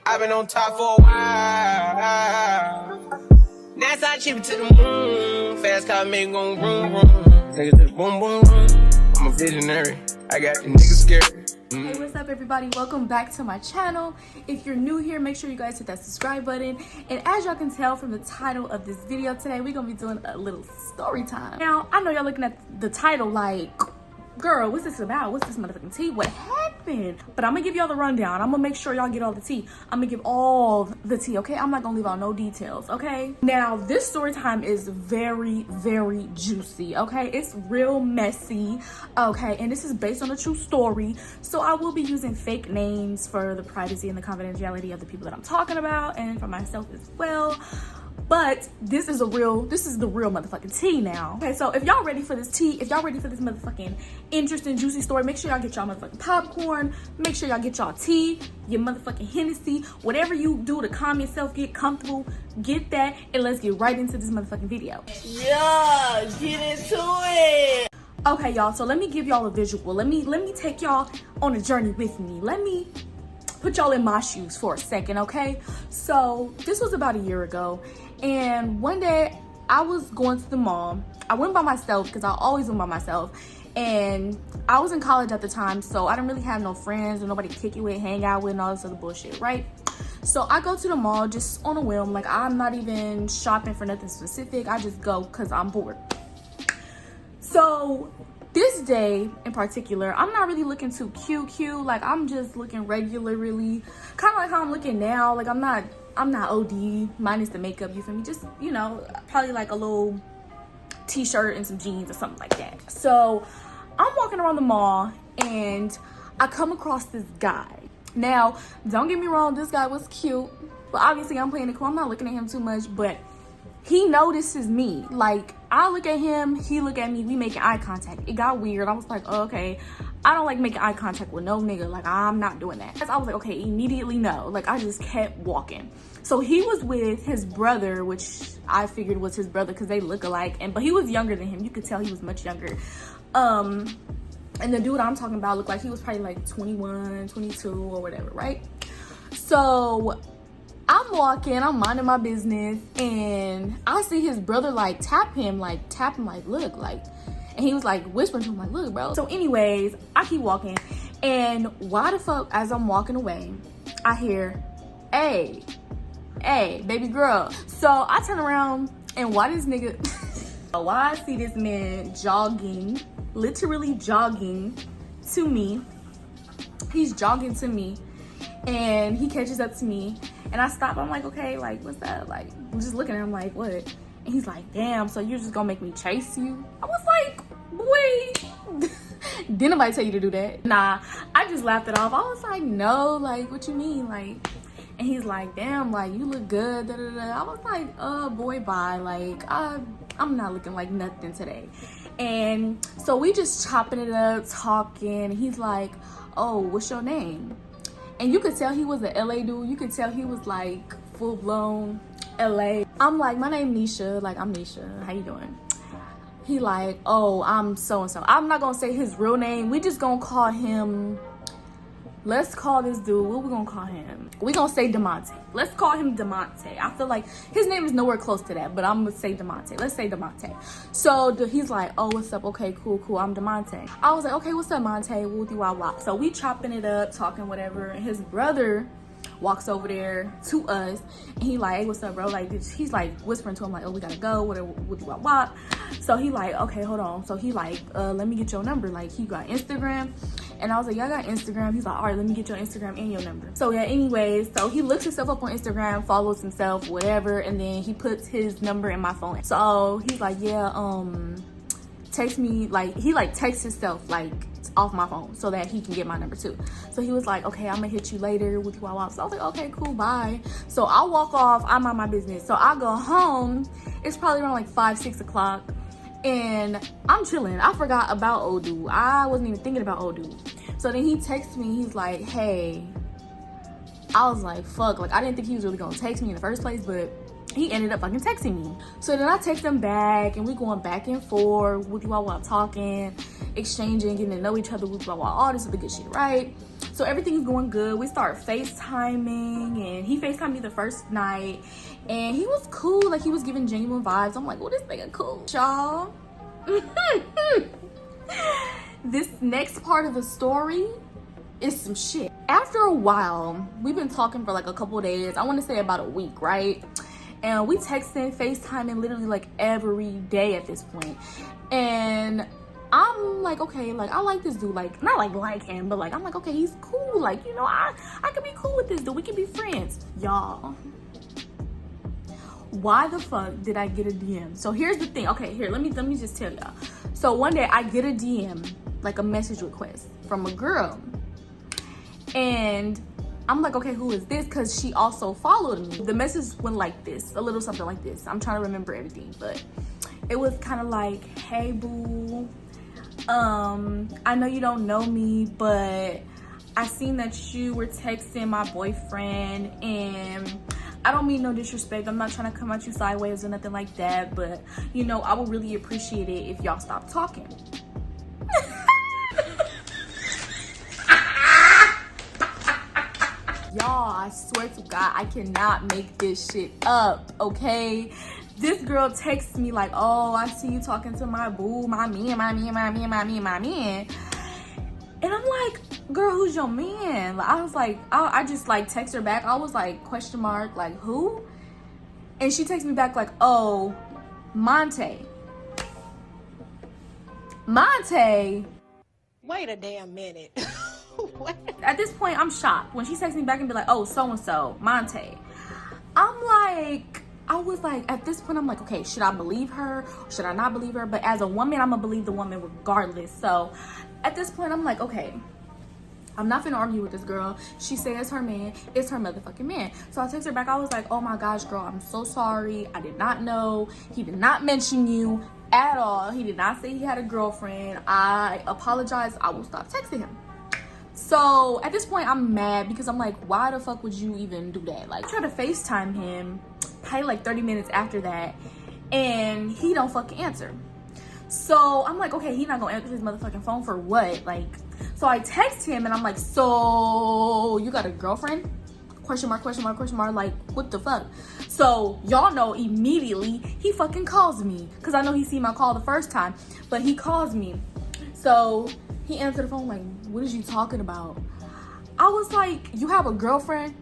I've been on top for a while. That's how chip to the moon. Fast car make go vroom vroom. Take it to the boom boom room. I'm a visionary. I got the niggas scared. Hey, what's up everybody? Welcome back to my channel. If you're new here, make sure you guys hit that subscribe button. And as y'all can tell from the title of this video today, we're gonna be doing a little story time. Now, I know y'all looking at the title like, girl, what's this about? What's this motherfucking tea? What happened? But I'm gonna give y'all the rundown. I'm gonna make sure y'all get all the tea. I'm gonna give all the tea, okay? I'm not gonna leave out no details, okay? Now, this story time is very, very juicy, okay? It's real messy, okay? And this is based on a true story. So I will be using fake names for the privacy and the confidentiality of the people that I'm talking about and for myself as well. But this is the real motherfucking tea now. Okay, so if y'all ready for this tea, if y'all ready for this motherfucking interesting, juicy story, make sure y'all get y'all motherfucking popcorn. Make sure y'all get y'all tea, your motherfucking Hennessy, whatever you do to calm yourself, get comfortable, get that, and let's get right into this motherfucking video. Yeah, get into it. Okay, y'all, so let me give y'all a visual. Let me take y'all on a journey with me. Let me put y'all in my shoes for a second, okay? So this was about a year ago, and one day I was going to the mall. I went by myself because I always went by myself, and I was in college at the time, so I didn't really have no friends or nobody to kick it with, hang out with, and all this other bullshit, right? So I go to the mall just on a whim. Like, I'm not even shopping for nothing specific. I just go because I'm bored. So this day in particular, I'm not really looking too cute. Like, I'm just looking regular, really. Kind of like how I'm looking now. Like, I'm not OD, minus the makeup, you feel me? Just, you know, probably like a little t-shirt and some jeans or something like that. So I'm walking around the mall and I come across this guy. Now, don't get me wrong, this guy was cute, but obviously I'm playing it cool. I'm not looking at him too much, but he notices me. Like, I look at him, he look at me, we making eye contact. It got weird. I was like, oh, okay, I don't like making eye contact with no nigga. Like, I'm not doing that. I was like, okay, immediately no. Like, I just kept walking. So he was with his brother, which I figured was his brother because they look alike. But he was younger than him. You could tell he was much younger. And the dude I'm talking about looked like he was probably like 21, 22 or whatever, right? So I'm walking, I'm minding my business, and I see his brother like tap him like, look, like, and he was like whispering to him like, look, bro. So anyways, I keep walking, and why the fuck, as I'm walking away, I hear, hey, baby girl. So I turn around, and why this nigga, why I see this man jogging, literally jogging to me. He's jogging to me, and he catches up to me. And I stop, I'm like, okay, like, what's that? Like, I'm just looking at him like, what? And he's like, damn, so you're just gonna make me chase you? I was like, boy, didn't nobody tell you to do that? Nah, I just laughed it off. I was like, no, like, what you mean? Like, and he's like, damn, like, you look good, da da da. I was like, boy, bye. Like, I'm not looking like nothing today. And so we just chopping it up, talking. He's like, oh, what's your name? And you could tell he was an LA dude. You could tell he was like full-blown LA. I'm like, my name Nisha. Like, I'm Nisha. How you doing? He like, oh, I'm so-and-so. I'm not gonna say his real name. We just gonna call him, let's call this dude, what we gonna call him? We gonna say DeMonte. Let's call him DeMonte. I feel like his name is nowhere close to that, but I'm gonna say DeMonte. Let's say DeMonte. So he's like, oh, what's up? Okay, cool, I'm DeMonte. I was like, okay, what's up, Monte? Woody wah wah. So we chopping it up, talking whatever, and his brother walks over there to us, and he like, hey, what's up, bro? Like, he's like whispering to him like, oh, we gotta go, whatever, woody wah wah. So he like, okay, hold on. So he like, let me get your number. Like, he got Instagram. And I was like, yeah, I got Instagram. He's like, all right, let me get your Instagram and your number. So yeah, anyways, so he looks himself up on Instagram, follows himself, whatever, and then he puts his number in my phone. So he's like, yeah, text me, like, he like texts himself like off my phone so that he can get my number too. So he was like, okay, I'm gonna hit you later with you. So I was like, okay, cool, bye. So I walk off, I mind my business. So I go home, it's probably around like 5, 6 o'clock. And I'm chilling. I forgot about old dude. I wasn't even thinking about old dude. So then he texts me. He's like, hey. I was like, fuck. Like, I didn't think he was really gonna text me in the first place, but he ended up fucking texting me. So then I text him back, and we going back and forth, woody wah wah, talking, exchanging, getting to know each other, woody wah wah, all this other good shit, right? So everything's going good. We start FaceTiming, and he FaceTimed me the first night, and he was cool. Like, he was giving genuine vibes. I'm like, oh, this nigga cool, y'all. This next part of the story is some shit. After a while, we've been talking for like a couple of days. I want to say about a week, right? And we texting, FaceTiming literally like every day at this point. And I'm like, okay, like, I like this dude. Like, not like him, but like, I'm like, okay, he's cool. Like, you know, I could be cool with this dude. We can be friends. Y'all, why the fuck did I get a DM? So here's the thing. Okay, here, let me just tell y'all. So one day I get a DM, like a message request from a girl. And I'm like, okay, who is this? Because she also followed me. The message went like this, a little something like this. I'm trying to remember everything, but it was kind of like, hey boo, I know you don't know me, but I seen that you were texting my boyfriend, and I don't mean no disrespect. I'm not trying to come at you sideways or nothing like that, but you know, I would really appreciate it if y'all stop talking. Y'all, I swear to God, I cannot make this shit up, okay? This girl texts me like, oh, I see you talking to my boo, my man. And I'm like, girl, who's your man? Like, I was like, I just like text her back. I was like, question mark, like, who? And she texts me back like, oh, Monte. Wait a damn minute. What? At this point, I'm shocked when she texts me back and be like, oh, so-and-so, Monte. I was like, at this point, I'm like, okay, should I believe her? Should I not believe her? But as a woman, I'm gonna believe the woman regardless. So at this point, I'm like, okay, I'm not gonna argue with this girl. She says her man, it's her motherfucking man. So I text her back. I was like, oh my gosh, girl, I'm so sorry. I did not know. He did not mention you at all. He did not say he had a girlfriend. I apologize. I will stop texting him. So at this point, I'm mad because I'm like, why the fuck would you even do that? Like, I tried to FaceTime him probably like 30 minutes after that, and he don't fucking answer. So I'm like, okay, he not gonna answer his motherfucking phone for what? Like, so I text him and I'm like, so you got a girlfriend? Question mark, like, what the fuck? So y'all know immediately he fucking calls me, because I know he seen my call the first time, but he calls me. So he answered the phone like, what is you talking about? I was like, you have a girlfriend?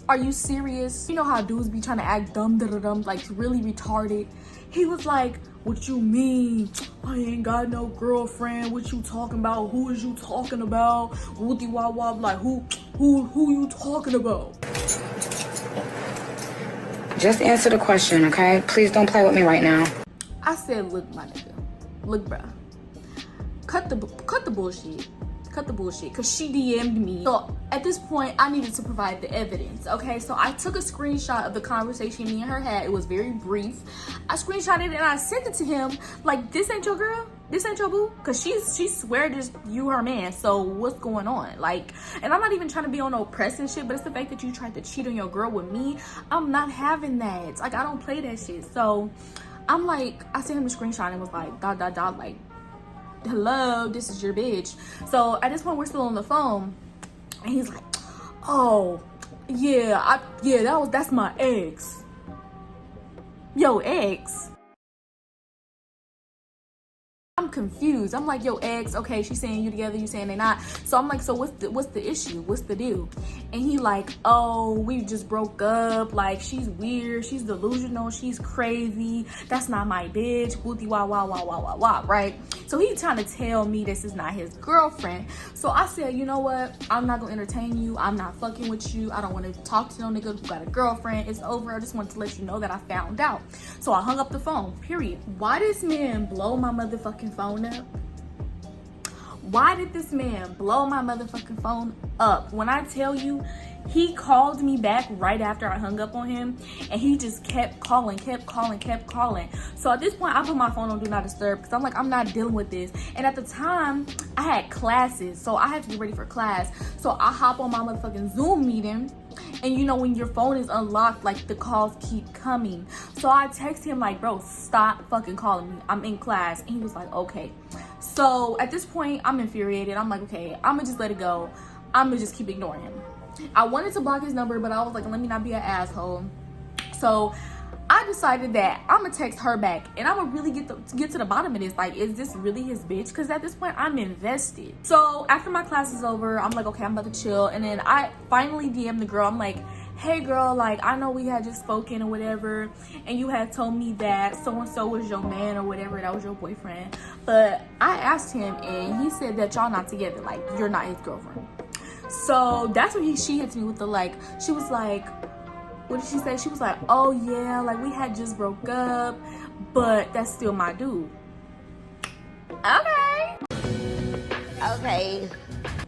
Are you serious? You know how dudes be trying to act dumb, like really retarded. He was like, what you mean? I ain't got no girlfriend. What you talking about? Who is you talking about? Woody wah wah, like who you talking about? Just answer the question, okay? Please don't play with me right now. I said, look, my nigga. Look, bruh. Cut the bullshit. Cut the bullshit, because she DM'd me. So at this point, I needed to provide the evidence, okay? So I took a screenshot of the conversation me and her had. It was very brief. I screenshotted it and I sent it to him. Like, this ain't your girl? This ain't your boo? Because she swear just you her man. So what's going on? Like, and I'm not even trying to be on no press and shit, but it's the fact that you tried to cheat on your girl with me. I'm not having that. Like, I don't play that shit. So I'm like, I sent him the screenshot and was like, ... like, hello, this is your bitch. So at this point, we're still on the phone, and he's like, oh yeah, that's my ex. Yo, ex? I'm confused. I'm like, yo, ex, okay, she's saying you together, you saying they not. So I'm like, so what's the issue? What's the deal? And he like, oh, we just broke up. Like, she's weird, she's delusional, she's crazy. That's not my bitch. Wooty wah wah wah wah wah wah, right? So he's trying to tell me this is not his girlfriend. So I said, you know what? I'm not gonna entertain you. I'm not fucking with you. I don't want to talk to no nigga who got a girlfriend. It's over. I just wanted to let you know that I found out. So I hung up the phone, period. Why this man blow my motherfucking phone up? Why did this man blow my motherfucking phone up? When I tell you, he called me back right after I hung up on him, and he just kept calling. So at this point, I put my phone on do not disturb, because I'm like, I'm not dealing with this. And at the time, I had classes, so I had to get ready for class. So I hop on my motherfucking Zoom meeting, and you know, when your phone is unlocked, like, the calls keep coming. So I text him like, bro, stop fucking calling me. I'm in class. And he was like, okay. So at this point, I'm infuriated. I'm like, okay, I'm gonna just let it go. I'm gonna just keep ignoring him. I wanted to block his number, but I was like, let me not be an asshole. So I decided that I'm gonna text her back, and I'm gonna really get to the bottom of this. Like, is this really his bitch? Because at this point, I'm invested. So after my class is over, I'm like, okay, I'm about to chill. And then I finally DM the girl. I'm like, hey girl, like, I know we had just spoken or whatever, and you had told me that so-and-so was your man or whatever, that was your boyfriend. But I asked him, and he said that y'all not together, like, you're not his girlfriend. So that's when she hits me with the, like, she was like, what did she say? She was like, oh yeah, like, we had just broke up, but that's still my dude. Okay.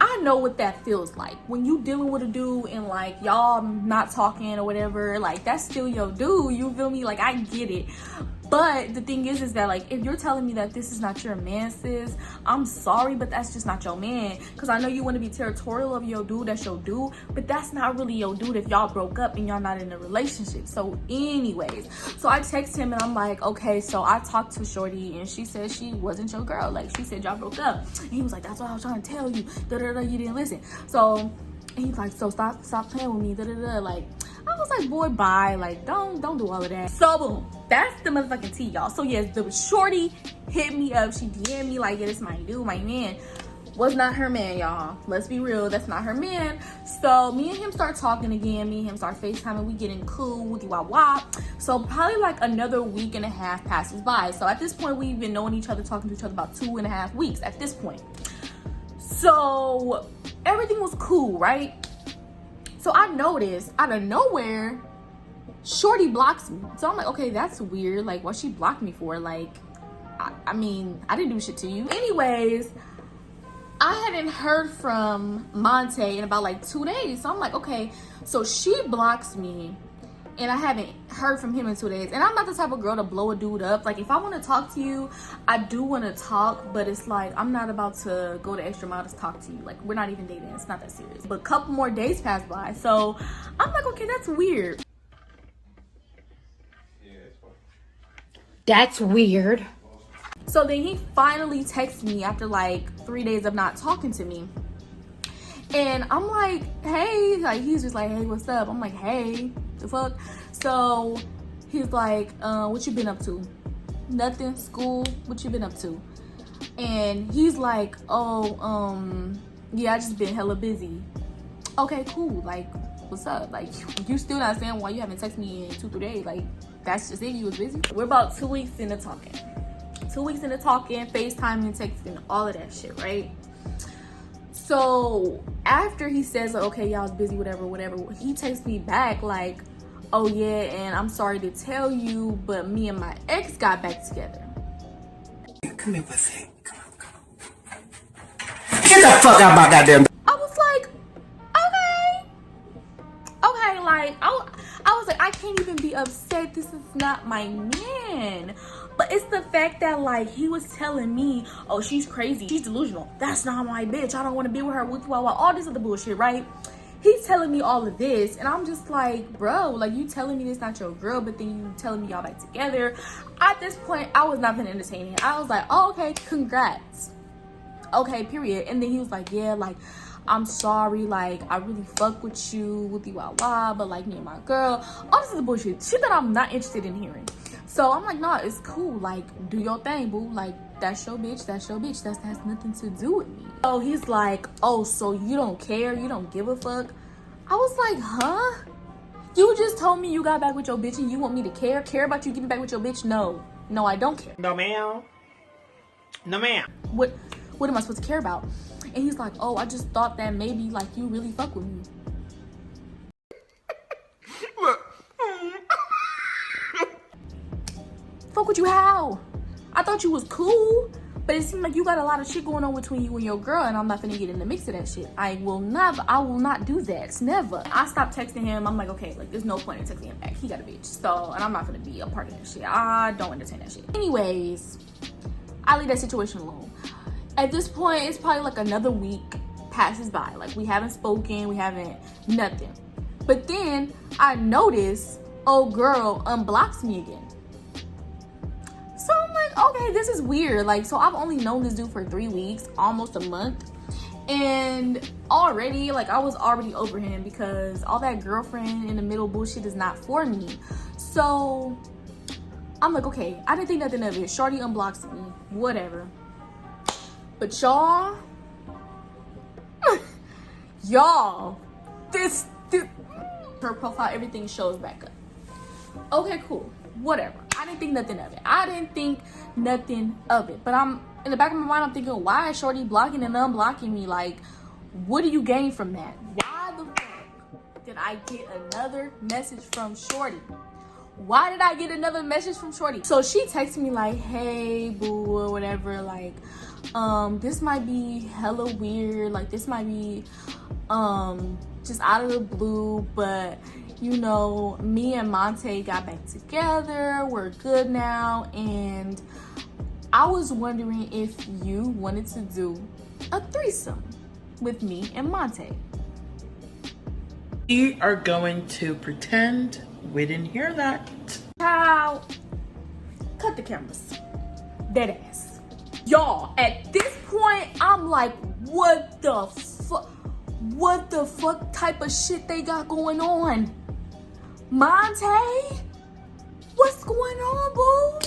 I know what that feels like when you dealing with a dude and like y'all not talking or whatever. Like, that's still your dude, you feel me? Like, I get it. But the thing is that, like, if you're telling me that this is not your man, sis, I'm sorry, but that's just not your man. Because I know you want to be territorial of your dude, that's your dude, but that's not really your dude if y'all broke up and y'all not in a relationship. So anyways, so I text him and I'm like, okay, so I talked to Shorty and she said she wasn't your girl. Like, she said y'all broke up. And he was like, that's what I was trying to tell you. Da-da-da, you didn't listen. So, and he's like, so stop playing with me. Da-da-da. Like, I was like, boy, bye. Like, don't do all of that. So boom, that's the motherfucking tea, y'all. So yes, the Shorty hit me up. She DM'd me like, yeah, this my dude, my man. Was not her man, y'all. Let's be real, that's not her man. So me and him start talking again. Me and him start FaceTiming. We getting cool, wooty wah wah. So probably like another week and a half passes by. So at this point, we've been knowing each other, talking to each other about 2.5 weeks at this point. So everything was cool, right? So I noticed out of nowhere, Shorty blocks me. So I'm like, okay, that's weird. Like, what she blocked me for? Like, I mean, I didn't do shit to you. Anyways, I hadn't heard from Monte in about like 2 days. So I'm like, okay, so she blocks me and I haven't heard from him in 2 days. And I'm not the type of girl to blow a dude up. Like, if I want to talk to you, I do want to talk, but it's like, I'm not about to go the extra mile to talk to you. Like, we're not even dating. It's not that serious. But a couple more days passed by. So I'm like, okay, that's weird. That's weird. So then he finally texts me after like 3 days of not talking to me. And I'm like, hey, like, he's just like, hey, what's up? I'm like, hey, the fuck? So he's like, what you been up to? Nothing, school, what you been up to? And he's like, oh, yeah, I just been hella busy. Okay, cool, like, what's up? Like, you still not saying why you haven't texted me in 2-3 days? Like, that's just it, you was busy? We're about 2 weeks into talking. 2 weeks into talking, FaceTiming, texting, all of that shit, right? So after he says, like, okay, y'all was busy, whatever, he texts me back like, oh yeah, and I'm sorry to tell you, but me and my ex got back together. Come here, pussy. Come on. Get the fuck out of my goddamn. I was like, okay, like, I was like, I can't even be upset. This is not my man. But it's the fact that, like, he was telling me, oh, she's crazy, she's delusional, that's not my bitch, I don't want to be with her, all this other bullshit, right? He's telling me all of this, and I'm just like, bro, like, you telling me this not your girl, but then you telling me y'all back together. At this point, I was not gonna entertain it. I was like, oh, okay, congrats. Okay, period. And then he was like, yeah, like, I'm sorry, like, I really fuck with you, wooty wah wah, but like, me and my girl, all this other bullshit, shit that I'm not interested in hearing. So I'm like, nah, it's cool, like, do your thing, boo. Like, that's your bitch, that has nothing to do with me. So he's like, oh, so you don't care, you don't give a fuck? I was like, huh? You just told me you got back with your bitch and you want me to care about you getting back with your bitch? No, I don't care. No ma'am. No ma'am. What am I supposed to care about? And he's like, oh, I just thought that maybe, like, you really fuck with me. Fuck with you how? I thought you was cool, but it seemed like you got a lot of shit going on between you and your girl, and I'm not gonna get in the mix of that shit. I will not do that. Never. I stopped texting him. I'm like, okay, like, there's no point in texting him back. He got a bitch. So, and I'm not gonna be a part of that shit. I don't entertain that shit. Anyways, I leave that situation alone. At this point, it's probably like another week passes by. Like, we haven't spoken, we haven't nothing. But then I notice old girl unblocks me again. So I'm like, okay, this is weird. Like, so I've only known this dude for 3 weeks, almost a month. And already, like, I was already over him because all that girlfriend in the middle bullshit is not for me. So I'm like, okay, I didn't think nothing of it. Shorty unblocks me, whatever. But y'all, y'all, this, her profile, everything shows back up. Okay, cool, whatever. I didn't think nothing of it. But I'm in the back of my mind, I'm thinking, why is Shorty blocking and unblocking me? Like, what do you gain from that? Why the fuck did I get another message from Shorty? Why did I get another message from Shorty? So she texted me like, hey boo, or whatever, like, this might be hella weird, like this might be just out of the blue, but you know, me and Monte got back together, we're good now, and I was wondering if you wanted to do a threesome with me and Monte. We are going to pretend we didn't hear that. How? Cut the cameras. Dead ass. Y'all, at this point, I'm like, what the fuck? What the fuck type of shit they got going on? Monte? What's going on, boo?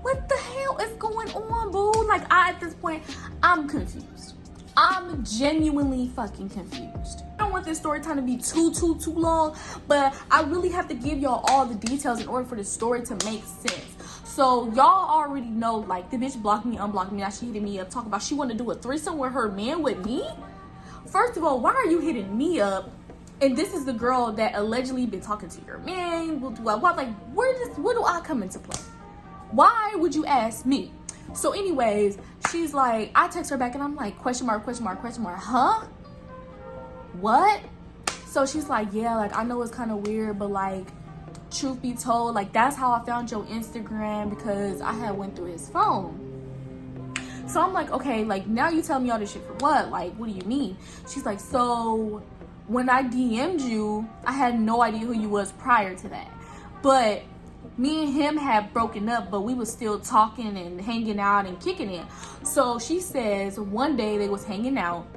What the hell is going on, boo? Like, at this point, I'm confused. I'm genuinely fucking confused. I don't want this story time to be too long, but I really have to give y'all all the details in order for the story to make sense. So y'all already know, like, the bitch blocked me, unblocked me, now she hitting me up, talking about she want to do a threesome with her man with me. First of all, why are you hitting me up? And this is the girl that allegedly been talking to your man. Like, where do I come into play? Why would you ask me? So anyways, she's like, I text her back and I'm like, question mark, huh? What? So she's like, yeah, like, I know it's kind of weird, but like, truth be told, like, that's how I found your Instagram, because I had went through his phone. So I'm like, okay, like, now you tell me all this shit for what? Like, what do you mean? She's like, so when I DM'd you, I had no idea who you was prior to that. But me and him had broken up, but we was still talking and hanging out and kicking it. So she says one day they was hanging out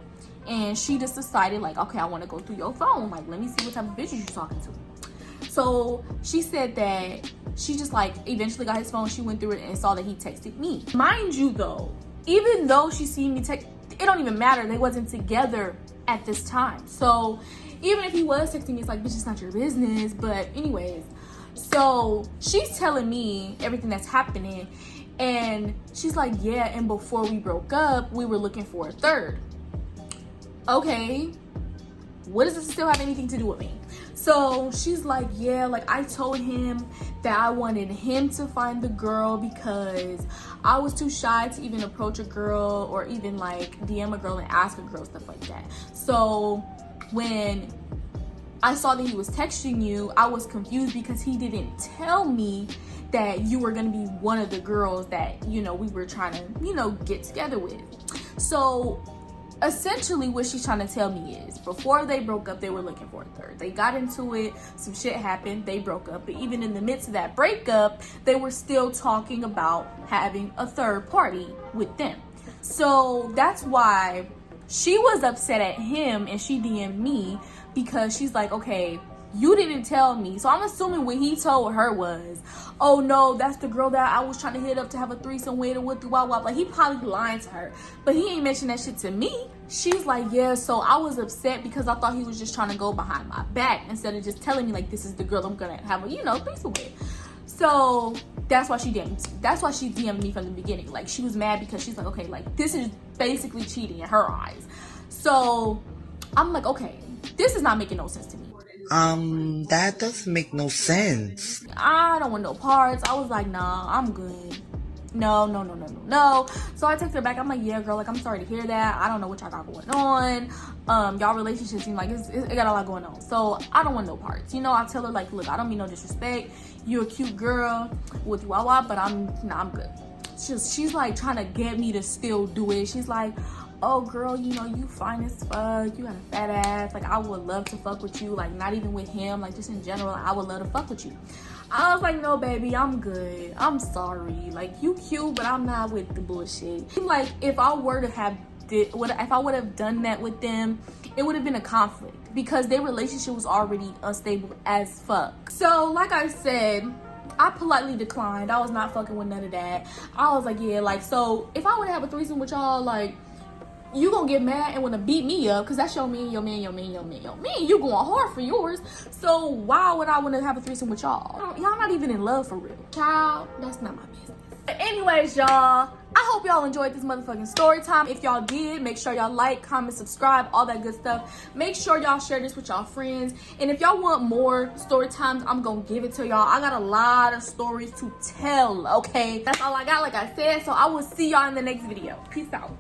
and she just decided, like, okay, I want to go through your phone. Like, let me see what type of bitches you're talking to. So she said that she just, like, eventually got his phone. She went through it and saw that he texted me. Mind you, though, even though she seen me text, it don't even matter. They wasn't together at this time. So even if he was texting me, it's like, bitch, it's not your business. But anyways, so she's telling me everything that's happening, and she's like, yeah, and before we broke up, we were looking for a third. Okay, what does this still have anything to do with me? So she's like, yeah, like, I told him that I wanted him to find the girl because I was too shy to even approach a girl or even, like, DM a girl and ask a girl, stuff like that. So when I saw that he was texting you, I was confused because he didn't tell me that you were gonna be one of the girls that, you know, we were trying to, you know, get together with. So essentially what she's trying to tell me is, before they broke up, they were looking for a third. They got into it, some shit happened, they broke up. But even in the midst of that breakup, they were still talking about having a third party with them. So that's why she was upset at him and she DM'd me, because she's like, okay, you didn't tell me. So I'm assuming what he told her was, oh no, that's the girl that I was trying to hit up to have a threesome with, and with the wild. Like, he probably lying to her, but he ain't mentioned that shit to me. She's like, yeah, so I was upset because I thought he was just trying to go behind my back instead of just telling me, like, this is the girl I'm gonna have a, you know, threesome with. So that's why she DM'd me from the beginning. Like, she was mad because she's like, okay, like, this is basically cheating in her eyes. So I'm like, okay, this is not making no sense to me. That doesn't make no sense. I don't want no parts. I was like, nah, I'm good. No. So I texted her back. I'm like, yeah, girl, like, I'm sorry to hear that. I don't know what y'all got going on. Y'all relationship seems like it got a lot going on. So I don't want no parts. You know, I tell her, like, look, I don't mean no disrespect. You're a cute girl with Wawa, but I'm good. She's like trying to get me to still do it. She's like, oh girl, you know, you fine as fuck, you got a fat ass, like, I would love to fuck with you, like, not even with him, like, just in general, I would love to fuck with you. I was like, no baby, I'm good, I'm sorry, like, you cute, but I'm not with the bullshit. Like, if I were to have have done that with them, it would have been a conflict because their relationship was already unstable as fuck. So like I said, I politely declined. I was not fucking with none of that. I was like, yeah, like, so if I would have a threesome with y'all, like, you gonna get mad and wanna beat me up because that's your man. You going hard for yours. So why would I wanna have a threesome with y'all? Y'all not even in love for real. Child, that's not my business. But anyways, y'all, I hope y'all enjoyed this motherfucking story time. If y'all did, make sure y'all like, comment, subscribe, all that good stuff. Make sure y'all share this with y'all friends. And if y'all want more story times, I'm gonna give it to y'all. I got a lot of stories to tell, okay? That's all I got, like I said. So I will see y'all in the next video. Peace out.